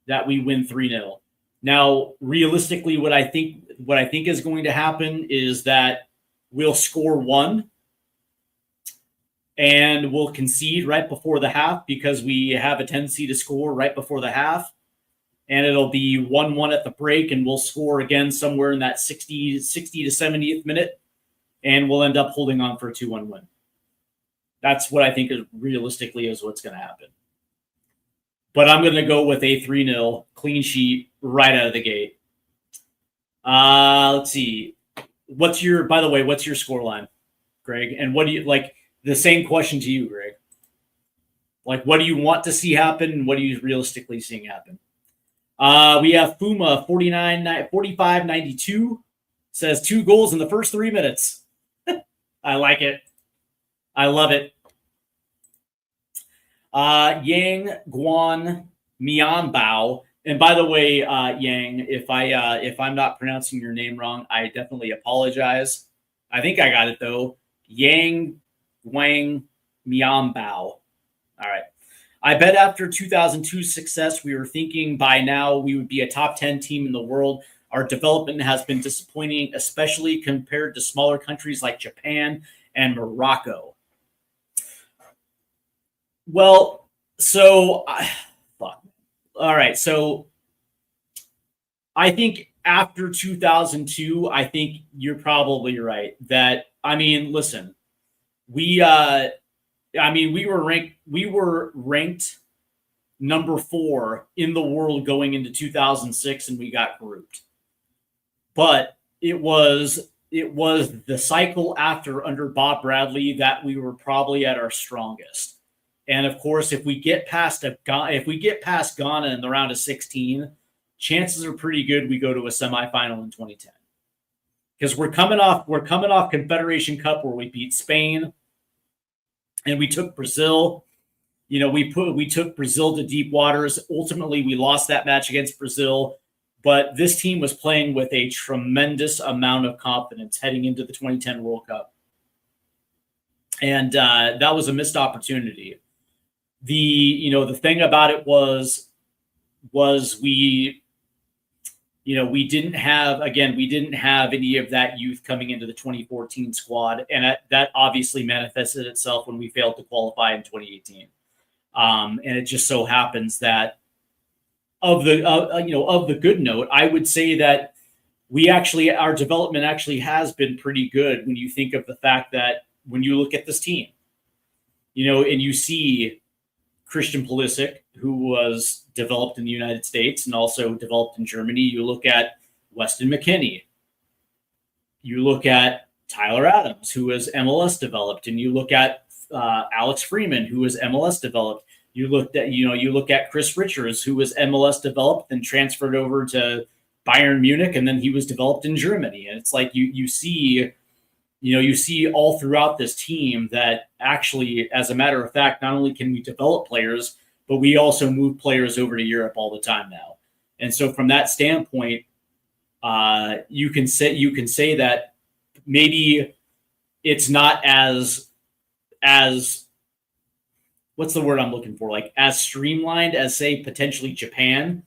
that we win 3-0. Now, realistically, what I think is going to happen is that we'll score 1 and we'll concede right before the half because we have a tendency to score right before the half. And it'll be 1-1 at the break, and we'll score again somewhere in that 60 to 70th minute, and we'll end up holding on for a 2-1 win. That's what I think is realistically is what's going to happen. But I'm going to go with a 3-0 clean sheet right out of the gate. Let's see. What's your scoreline, Greg? And what do you like? The same question to you, Greg. Like, what do you want to see happen, and what are you realistically seeing happen? We have Fuma 45-92 says 2 goals in the first 3 minutes. I like it. I love it. Yang Guan Mianbao. And by the way, Yang, if I'm not pronouncing your name wrong, I definitely apologize. I think I got it though. Yang Guang Mianbao. All right. I bet after 2002's success, we were thinking by now we would be a top 10 team in the world. Our development has been disappointing, especially compared to smaller countries like Japan and Morocco. Well, so, all right. So I think after 2002, I think you're probably right that, I mean, listen, we were ranked number 4 in the world going into 2006, and we got grouped. But it was the cycle under Bob Bradley that we were probably at our strongest. And of course, if we get past Ghana in the round of 16, chances are pretty good we go to a semifinal in 2010. Because we're coming off Confederation Cup where we beat Spain. And we took Brazil. You know, we took Brazil to deep waters. Ultimately, we lost that match against Brazil. But this team was playing with a tremendous amount of confidence heading into the 2010 World Cup. And that was a missed opportunity. The thing about it was we didn't have any of that youth coming into the 2014 squad. And that obviously manifested itself when we failed to qualify in 2018. And it just so happens that of the good note, I would say that our development actually has been pretty good when you think of the fact that when you look at this team, and you see Christian Pulisic, who was developed in the United States and also developed in Germany. You look at Weston McKennie. You look at Tyler Adams, who was MLS developed, and you look at Alex Freeman, who was MLS developed. You look at Chris Richards, who was MLS developed and transferred over to Bayern Munich, and then he was developed in Germany. And it's like you see all throughout this team that actually, as a matter of fact, not only can we develop players, but we also move players over to Europe all the time now. And so from that standpoint, you can say that maybe it's not as what's the word I'm looking for? Like as streamlined as, say, potentially Japan.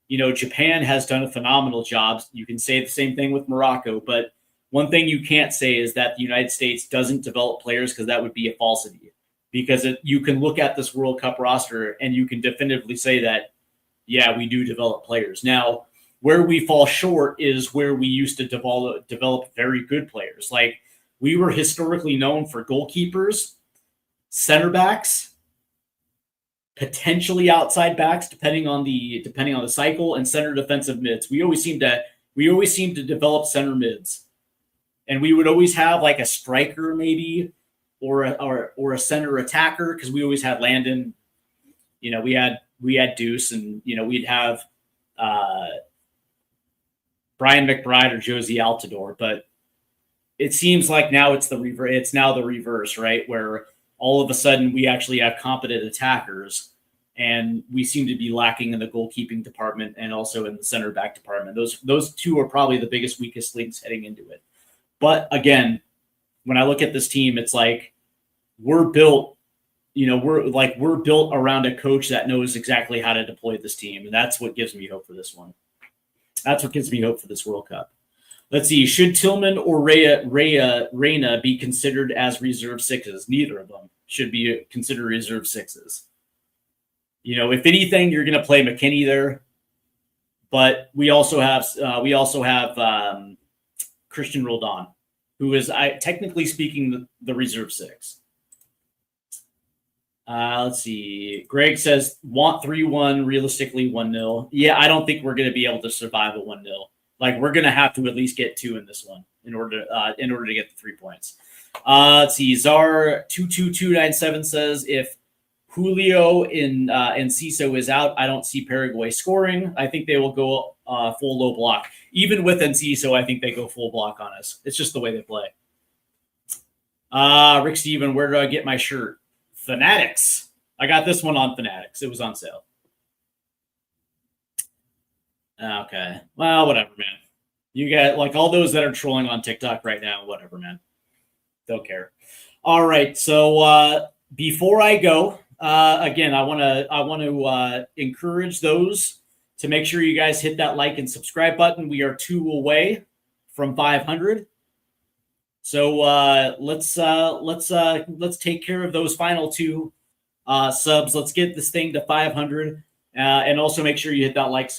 Japan has done a phenomenal job. You can say the same thing with Morocco, but one thing you can't say is that the United States doesn't develop players, because that would be a falsity. Because you can look at this World Cup roster and you can definitively say that, yeah, we do develop players. Now, where we fall short is where we used to develop very good players. Like, we were historically known for goalkeepers, center backs, potentially outside backs, depending on the cycle, and center defensive mids. We always seem to develop center mids. And we would always have like a striker maybe or a center attacker, because we always had Landon. We had Deuce, and we'd have Brian McBride or Josie Altidore. But it seems like now it's the reverse, right? Where all of a sudden we actually have competent attackers, and we seem to be lacking in the goalkeeping department and also in the center back department. Those two are probably the weakest links heading into it. But again, when I look at this team, it's like we're built, we're built around a coach that knows exactly how to deploy this team, and that's what gives me hope for this one. That's what gives me hope for this World Cup. Let's see. Should Tillman or Reyna be considered as reserve sixes? Neither of them should be considered reserve sixes. If anything, you're going to play McKinney there, but we also have Christian Roldan, who is, technically speaking, the reserve six. Let's see. Greg says, want 3-1, realistically 1-0. Yeah, I don't think we're going to be able to survive a 1-0. Like, we're going to have to at least get 2 in this one in order to get the 3 points. Let's see. Czar 22297 says, if Julio and Enciso is out, I don't see Paraguay scoring. I think they will go full low block. Even with Enciso, I think they go full block on us. It's just the way they play. Rick Steven, where do I get my shirt? Fanatics. I got this one on Fanatics. It was on sale. Okay. Well, whatever, man. You got, like, all those that are trolling on TikTok right now, whatever, man. Don't care. All right. So before I go, again, I want to encourage those to make sure you guys hit that like and subscribe button. We are 2 away from 500. So let's take care of those final 2 subs. Let's get this thing to 500, and also make sure you hit that like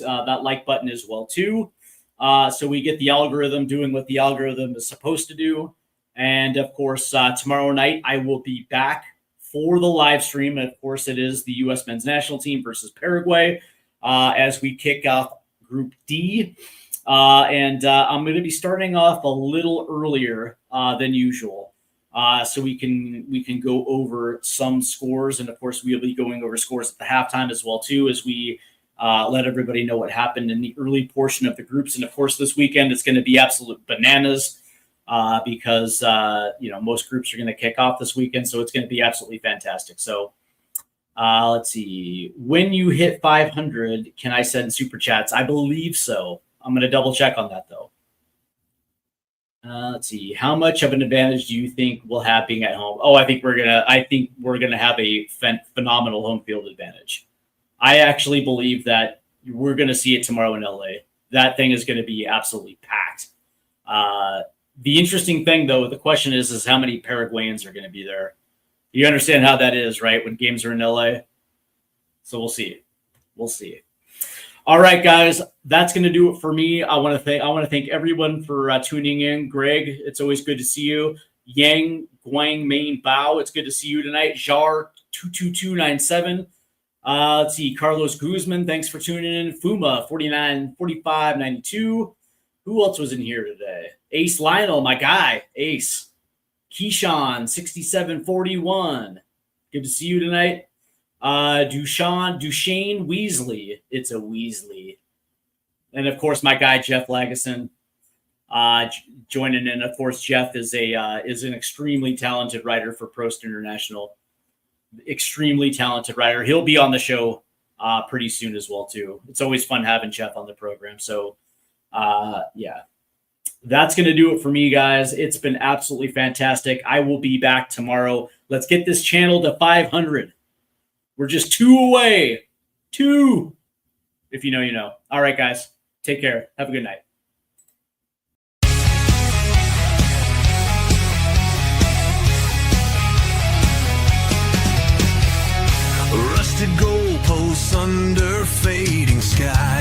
button as well too, so we get the algorithm doing what the algorithm is supposed to do. And of course, tomorrow night I will be back for the live stream. And of course, it is the U.S. men's national team versus Paraguay as we kick off Group D. And I'm going to be starting off a little earlier than usual, so we can go over some scores, and of course we'll be going over scores at the halftime as well too, as we let everybody know what happened in the early portion of the groups. And of course, this weekend it's going to be absolute bananas because most groups are going to kick off this weekend, so it's going to be absolutely fantastic. So let's see. When you hit 500, can I send super chats? I believe so. I'm going to double check on that though. Let's see. How much of an advantage do you think we'll have being at home? Oh, I think we're gonna have a phenomenal home field advantage. I actually believe that we're going to see it tomorrow in LA. That thing is going to be absolutely packed. The interesting thing though, the question is how many Paraguayans are going to be there? You understand how that is, right? When games are in LA. So we'll see. We'll see. All right, guys, that's going to do it for me. I want to thank everyone for tuning in. Greg, it's always good to see you. Yang Guang Main Bao, it's good to see you tonight. Jar 22297. Let's see, Carlos Guzman, thanks for tuning in. Fuma 494592. Who else was in here today? Ace Lionel, my guy. Ace. Keyshawn 6741. Good to see you tonight. Dushane Weasley. It's a Weasley. And of course, my guy Jeff Lageson joining in. Of course, Jeff is an extremely talented writer for Prost International. Extremely talented writer. He'll be on the show pretty soon as well too. It's always fun having Jeff on the program. So yeah, that's going to do it for me, guys. It's been absolutely fantastic. I will be back tomorrow. Let's get this channel to 500. We're just 2 away. 2. If you know, you know. All right, guys. Take care. Have a good night. Rusted goalposts under fading sky.